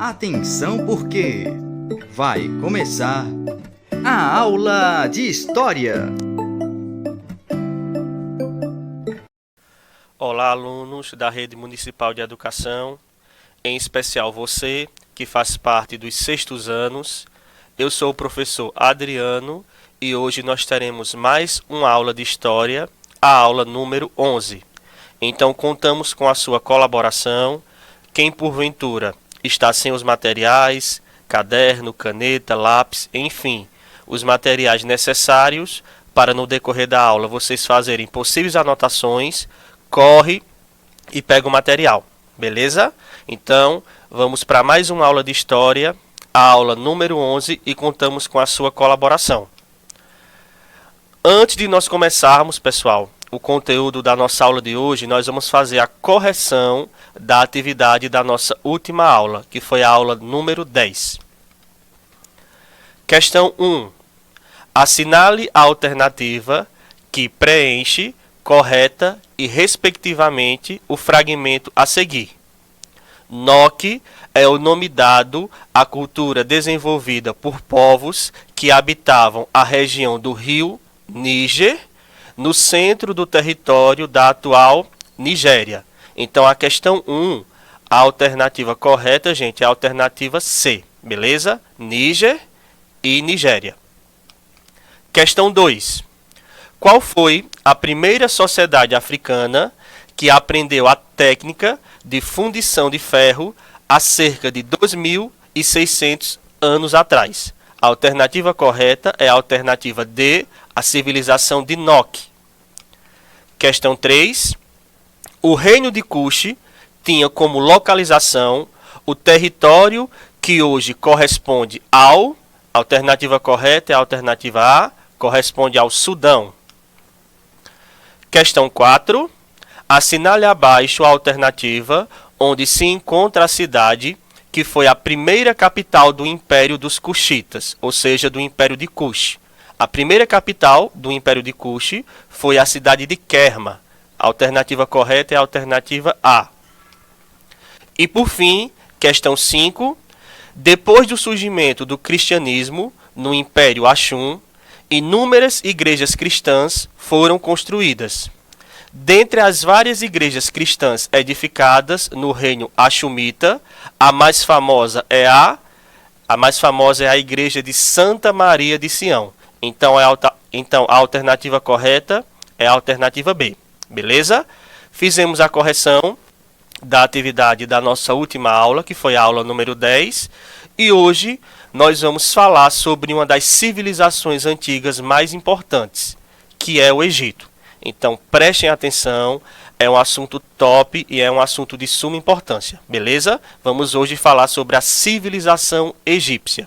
Atenção porque vai começar a aula de História. Olá, alunos da Rede Municipal de Educação, em especial você que faz parte dos sextos anos. Eu sou o professor Adriano e hoje nós teremos mais uma aula de História, a aula número 11. Então contamos com a sua colaboração. Quem porventura está sem os materiais, caderno, caneta, lápis, enfim, os materiais necessários para no decorrer da aula vocês fazerem possíveis anotações, corre e pega o material, beleza? Então, vamos para mais uma aula de História, a aula número 11, e contamos com a sua colaboração. Antes de nós começarmos, pessoal, o conteúdo da nossa aula de hoje, nós vamos fazer a correção da atividade da nossa última aula, que foi a aula número 10. Questão 1. Assinale a alternativa que preenche, correta e, respectivamente, o fragmento a seguir. Noque é o nome dado à cultura desenvolvida por povos que habitavam a região do rio Níger, no centro do território da atual Nigéria. Então, a questão 1, a alternativa correta, gente, é a alternativa C, beleza? Níger e Nigéria. Questão 2. Qual foi a primeira sociedade africana que aprendeu a técnica de fundição de ferro há cerca de 2.600 anos atrás? A alternativa correta é a alternativa D, a civilização de Noque. Questão 3. O reino de Kush tinha como localização o território que hoje corresponde ao... A alternativa correta é a alternativa A, corresponde ao Sudão. Questão 4. Assinale abaixo a alternativa onde se encontra a cidade que foi a primeira capital do Império dos Kuxitas, ou seja, do Império de Kush. A primeira capital do Império de Kush foi a cidade de Kerma. A alternativa correta é a alternativa A. E por fim, questão 5. Depois do surgimento do cristianismo no Império Axum, inúmeras igrejas cristãs foram construídas. Dentre as várias igrejas cristãs edificadas no reino Axumita, a mais famosa é a igreja de Santa Maria de Sião. Então, a alternativa correta é a alternativa B. Beleza? Fizemos a correção da atividade da nossa última aula, que foi a aula número 10. E hoje nós vamos falar sobre uma das civilizações antigas mais importantes, que é o Egito. Então, prestem atenção, é um assunto top e é um assunto de suma importância. Beleza? Vamos hoje falar sobre a civilização egípcia.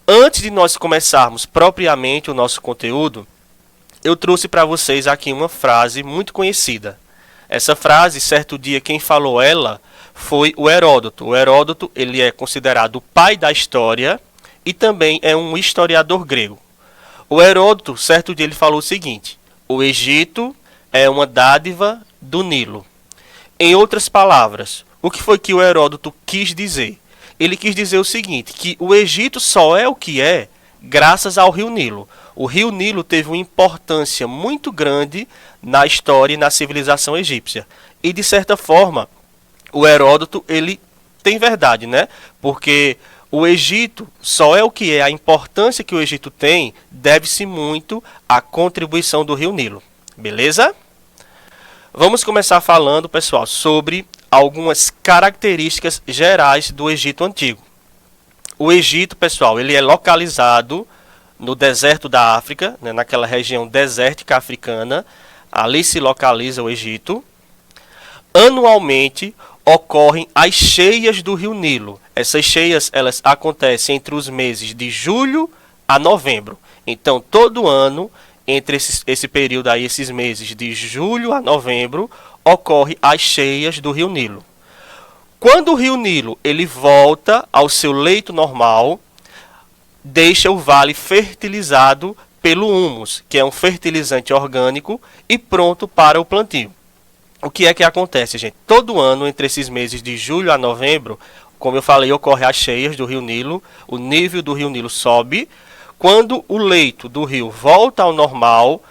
Antes de nós começarmos propriamente o nosso conteúdo, eu trouxe para vocês aqui uma frase muito conhecida. Essa frase, certo dia, quem falou ela foi o Heródoto. O Heródoto, ele é considerado o pai da história e também é um historiador grego. O Heródoto, certo dia, ele falou o seguinte: o Egito é uma dádiva do Nilo. Em outras palavras, o que foi que o Heródoto quis dizer? Ele quis dizer o seguinte, que o Egito só é o que é graças ao rio Nilo. O rio Nilo teve uma importância muito grande na história e na civilização egípcia. E, de certa forma, o Heródoto, ele tem verdade, né? Porque o Egito só é o que é, a importância que o Egito tem deve-se muito à contribuição do rio Nilo. Beleza? Vamos começar falando, pessoal, sobre algumas características gerais do Egito Antigo. O Egito, pessoal, ele é localizado no deserto da África, né, naquela região desértica africana. Ali se localiza o Egito. Anualmente ocorrem as cheias do rio Nilo. Essas cheias, elas acontecem entre os meses de julho a novembro. Então, todo ano, entre esse período aí, esses meses de julho a novembro, ocorre as cheias do rio Nilo. Quando o rio Nilo ele volta ao seu leito normal, deixa o vale fertilizado pelo humus, que é um fertilizante orgânico, e pronto para o plantio. O que é que acontece, gente? Todo ano, entre esses meses de julho a novembro, como eu falei, ocorre as cheias do rio Nilo, o nível do rio Nilo sobe. Quando o leito do rio volta ao normal,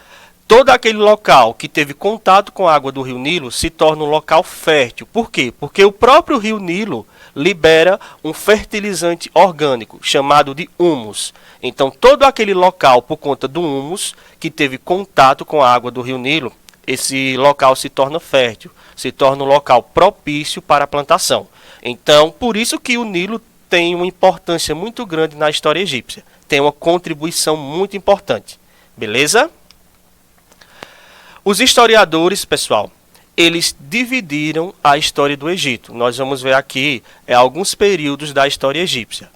todo aquele local que teve contato com a água do rio Nilo se torna um local fértil. Por quê? Porque o próprio rio Nilo libera um fertilizante orgânico chamado de humus. Então, todo aquele local, por conta do humus, que teve contato com a água do rio Nilo, esse local se torna fértil, se torna um local propício para a plantação. Então, por isso que o Nilo tem uma importância muito grande na história egípcia. Tem uma contribuição muito importante. Beleza? Os historiadores, pessoal, eles dividiram a história do Egito. Nós vamos ver aqui alguns períodos da história egípcia.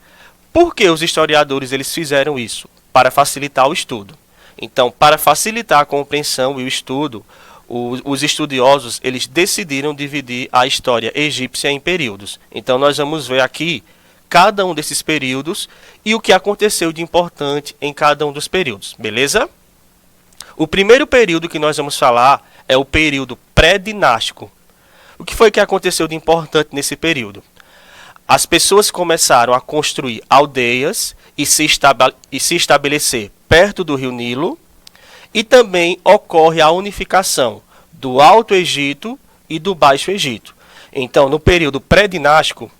Por que os historiadores eles fizeram isso? Para facilitar o estudo. Então, para facilitar a compreensão e o estudo, os estudiosos eles decidiram dividir a história egípcia em períodos. Então, nós vamos ver aqui cada um desses períodos e o que aconteceu de importante em cada um dos períodos. Beleza? O primeiro período que nós vamos falar é o período pré-dinástico. O que foi que aconteceu de importante nesse período? As pessoas começaram a construir aldeias e se estabelecer perto do rio Nilo, e também ocorre a unificação do Alto Egito e do Baixo Egito. Então, no período pré-dinástico,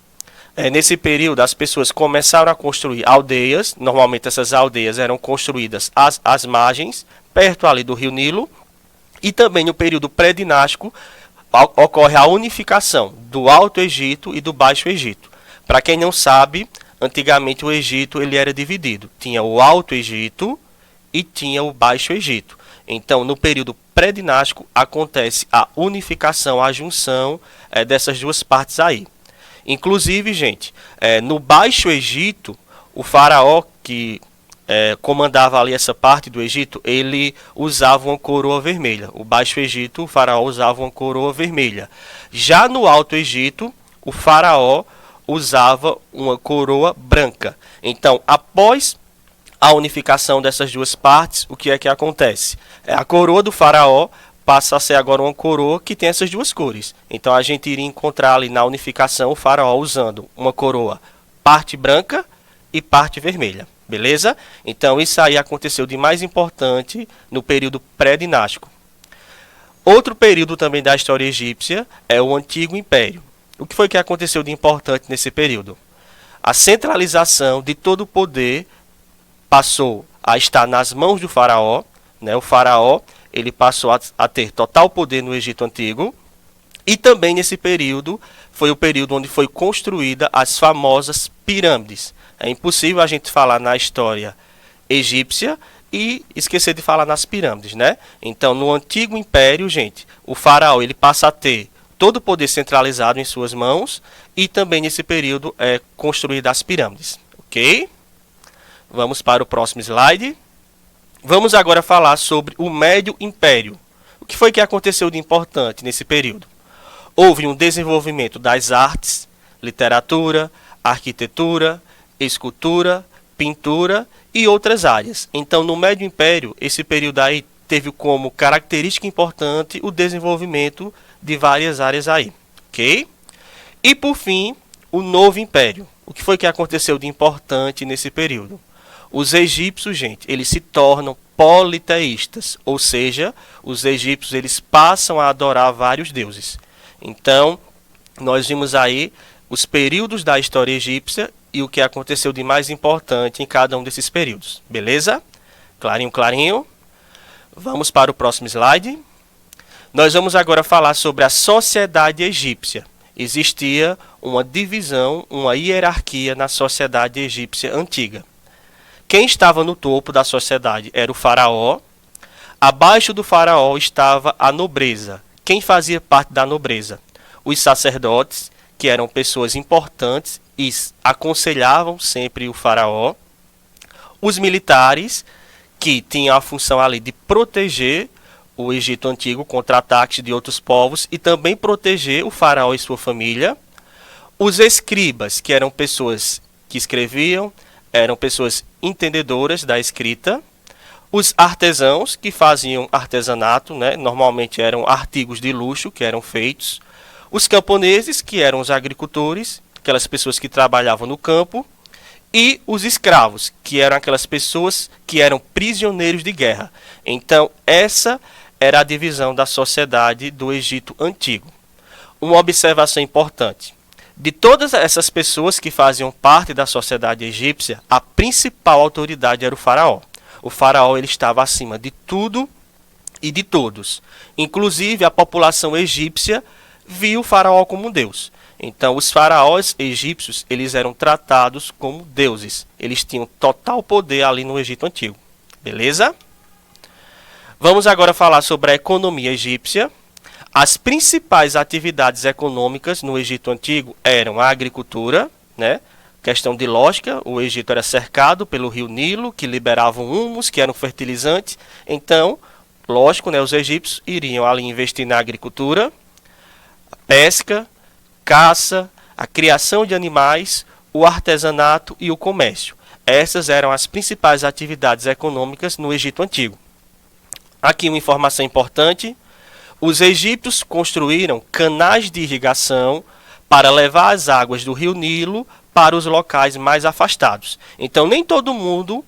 nesse período as pessoas começaram a construir aldeias. Normalmente essas aldeias eram construídas às margens, perto ali do rio Nilo. E também no período pré-dinástico ocorre a unificação do Alto Egito e do Baixo Egito. Para quem não sabe, antigamente o Egito ele era dividido. Tinha o Alto Egito e tinha o Baixo Egito. Então, no período pré-dinástico acontece a unificação, a junção dessas duas partes aí. Inclusive, gente, no Baixo Egito, o faraó que comandava ali essa parte do Egito, ele usava uma coroa vermelha. O Baixo Egito, o faraó usava uma coroa vermelha. Já no Alto Egito, o faraó usava uma coroa branca. Então, após a unificação dessas duas partes, o que é que acontece? A coroa do faraó passa a ser agora uma coroa que tem essas duas cores. Então, a gente iria encontrar ali na unificação o faraó usando uma coroa parte branca e parte vermelha. Beleza? Então, isso aí aconteceu de mais importante no período pré-dinástico. Outro período também da história egípcia é o Antigo Império. O que foi que aconteceu de importante nesse período? A centralização de todo o poder passou a estar nas mãos do faraó. O faraó ele passou a ter total poder no Egito Antigo. E também nesse período foi o período onde foi construída as famosas pirâmides. É impossível a gente falar na história egípcia e esquecer de falar nas pirâmides, né? Então, no Antigo Império, gente, o faraó ele passa a ter todo o poder centralizado em suas mãos, e também nesse período é construída as pirâmides, ok? Vamos para o próximo slide. Vamos agora falar sobre o Médio Império. O que foi que aconteceu de importante nesse período? Houve um desenvolvimento das artes, literatura, arquitetura, escultura, pintura e outras áreas. Então, no Médio Império, esse período aí teve como característica importante o desenvolvimento de várias áreas aí, ok? E por fim, o Novo Império. O que foi que aconteceu de importante nesse período? Os egípcios, gente, eles se tornam politeístas, ou seja, os egípcios eles passam a adorar vários deuses. Então, nós vimos aí os períodos da história egípcia e o que aconteceu de mais importante em cada um desses períodos. Beleza? Clarinho, clarinho. Vamos para o próximo slide. Nós vamos agora falar sobre a sociedade egípcia. Existia uma divisão, uma hierarquia na sociedade egípcia antiga. Quem estava no topo da sociedade era o faraó. Abaixo do faraó estava a nobreza. Quem fazia parte da nobreza? Os sacerdotes, que eram pessoas importantes e aconselhavam sempre o faraó. Os militares, que tinham a função ali de proteger o Egito Antigo contra ataques de outros povos e também proteger o faraó e sua família. Os escribas, que eram pessoas que escreviam, eram pessoas entendedoras da escrita. Os artesãos, que faziam artesanato, né? Normalmente eram artigos de luxo que eram feitos. Os camponeses, que eram os agricultores. aquelas pessoas que trabalhavam no campo, e os escravos, que eram aquelas pessoas que eram prisioneiros de guerra. Então, essa era a divisão da sociedade do Egito Antigo. Uma observação importante. De todas essas pessoas que faziam parte da sociedade egípcia, a principal autoridade era o faraó. O faraó ele estava acima de tudo e de todos. Inclusive, a população egípcia viu o faraó como um deus. Então, os faraós egípcios, eles eram tratados como deuses. Eles tinham total poder ali no Egito Antigo. Beleza? Vamos agora falar sobre a economia egípcia. As principais atividades econômicas no Egito Antigo eram a agricultura, né? Questão de lógica, o Egito era cercado pelo rio Nilo, que liberava um humus, que era um fertilizante. Então, lógico, né, os egípcios iriam ali investir na agricultura, pesca, caça, a criação de animais, o artesanato e o comércio. Essas eram as principais atividades econômicas no Egito Antigo. Aqui uma informação importante. Os egípcios construíram canais de irrigação para levar as águas do rio Nilo para os locais mais afastados. Então, nem todo mundo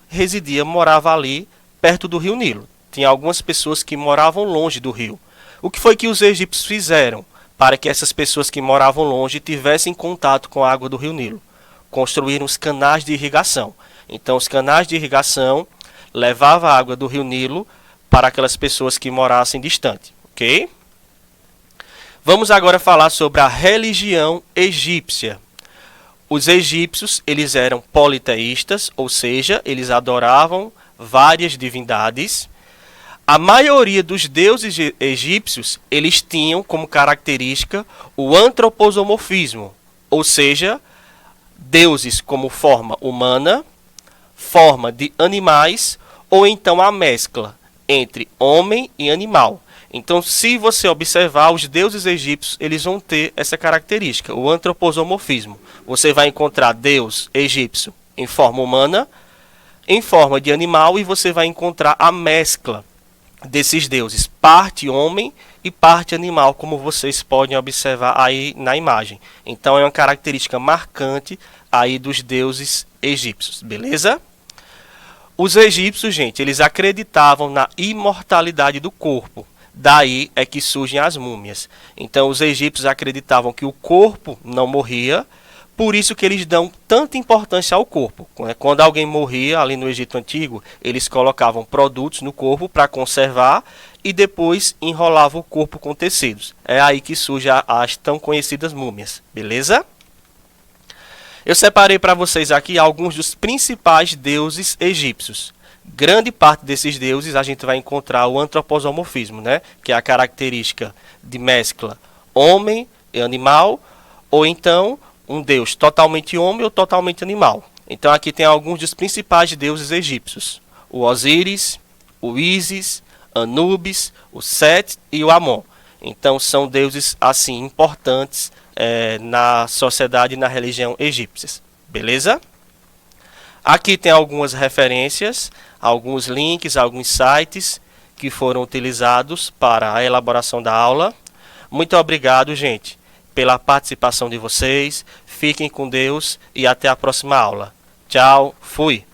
morava ali perto do rio Nilo. Tinha algumas pessoas que moravam longe do rio. O que foi que os egípcios fizeram para que essas pessoas que moravam longe tivessem contato com a água do rio Nilo? Construíram os canais de irrigação. Então, os canais de irrigação levavam a água do rio Nilo para aquelas pessoas que morassem distante. Ok? Vamos agora falar sobre a religião egípcia. Os egípcios, eles eram politeístas, ou seja, eles adoravam várias divindades. A maioria dos deuses egípcios, eles tinham como característica o antropomorfismo, ou seja, deuses como forma humana, forma de animais, ou então a mescla entre homem e animal. Então, se você observar, os deuses egípcios, eles vão ter essa característica, o antropomorfismo. Você vai encontrar Deus egípcio em forma humana, em forma de animal, e você vai encontrar a mescla desses deuses, parte homem e parte animal, como vocês podem observar aí na imagem. Então, é uma característica marcante aí dos deuses egípcios, beleza? Os egípcios, gente, eles acreditavam na imortalidade do corpo. Daí é que surgem as múmias. Então, os egípcios acreditavam que o corpo não morria, por isso que eles dão tanta importância ao corpo. Quando alguém morria ali no Egito Antigo, eles colocavam produtos no corpo para conservar e depois enrolavam o corpo com tecidos. É aí que surgem as tão conhecidas múmias, beleza? Eu separei para vocês aqui alguns dos principais deuses egípcios. Grande parte desses deuses a gente vai encontrar o antropomorfismo, né? Que é a característica de mescla homem e animal, ou então um deus totalmente homem ou totalmente animal. Então aqui tem alguns dos principais deuses egípcios: o Osíris, o Ísis, Anubis, o Set e o Amon. Então são deuses assim importantes na sociedade e na religião egípcias. Beleza? Aqui tem algumas referências, alguns links, alguns sites que foram utilizados para a elaboração da aula. Muito obrigado, gente, pela participação de vocês. Fiquem com Deus e até a próxima aula. Tchau, fui!